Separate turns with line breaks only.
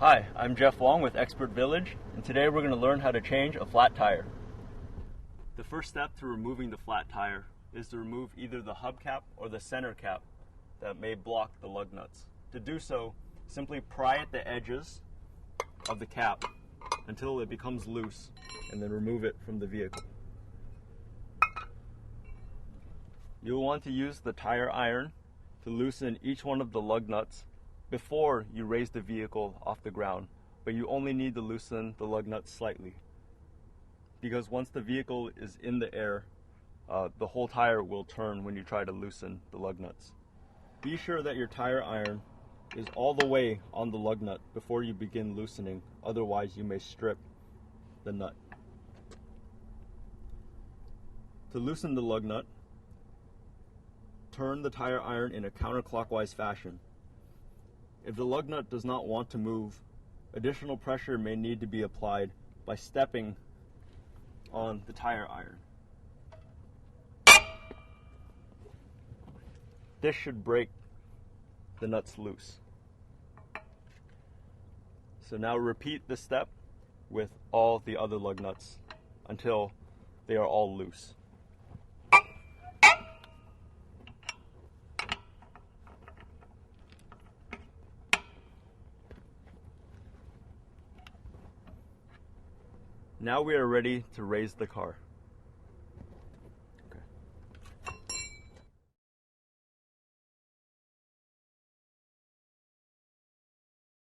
Hi, I'm Jeff Wong with Expert Village, and today we're going to learn how to change a flat tire. The first step to removing the flat tire is to remove either the hubcap or the center cap that may block the lug nuts. To do so, simply pry at the edges of the cap until it becomes loose, and then remove it from the vehicle. You'll want to use the tire iron to loosen each one of the lug nuts before you raise the vehicle off the ground, but you only need to loosen the lug nuts slightly, because once the vehicle is in the air, the whole tire will turn when you try to loosen the lug nuts. Be sure that your tire iron is all the way on the lug nut before you begin loosening, otherwise you may strip the nut. To loosen the lug nut, turn the tire iron in a counterclockwise fashion. If the lug nut does not want to move, additional pressure may need to be applied by stepping on the tire iron. This should break the nuts loose. So now repeat this step with all the other lug nuts until they are all loose. Now we are ready to raise the car.